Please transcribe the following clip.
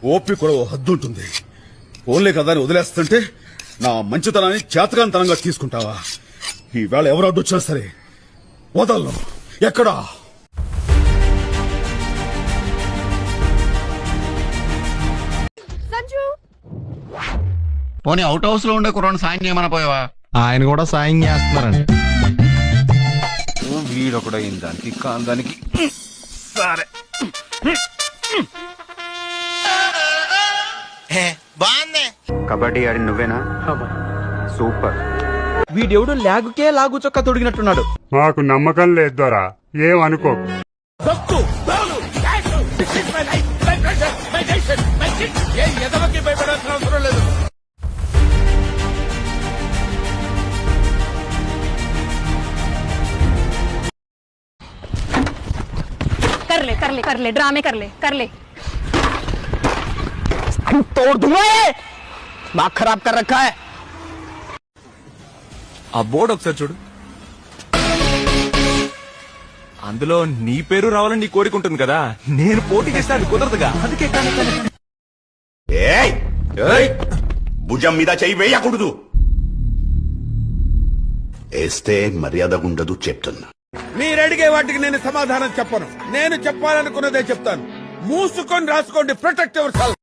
OP కూడా ఓ హద్దు ఉంటుంది. ఓన్లే కదా అని వదిలేస్తుంటే నా మంచితనాన్ని చేతకాంతనంగా తీసుకుంటావా? ఈవేళ ఎవరు అడ్డొచ్చినా సరే వదలను. ఎక్కడా? పోనీ అవుట్ హౌస్ లో ఉండే కుర్రాన్ని సాయం చేయమని పోయావా? ఆయన కూడా సాయం చేస్తున్నారండి. వీడొకడు అయిన దానికి కాందానికి సరే. బాగుంది. కబడ్డీ ఆడి నువ్వేనా? సూపర్. వీడెవడు లాగుకే లాగు చొక్క తొడిగినట్టున్నాడు. మాకు నమ్మకం లేదు దొరా, ఏమనుకో. कर ले ड्रामे कर ले तोड़ दूंगा ये, नाक खराब कर रखा है. ఆ బోర్డు ఒకసారి చూడు. అందులో నీ పేరు రావాలని నీ కోరిక ఉంటుంది కదా. నేను పోటీ చేస్తే అది కుదరదుగా, అందుకే భుజం మీద చెయ్యి వేయకూడదు. వేస్తే మర్యాద ఉండదు చెప్తున్నా. మీరడిగే వాటికి నేను సమాధానం చెప్పను. నేను చెప్పాలనుకున్నదే చెప్తాను. మూసుకొని రాసుకోండి. Protect your self.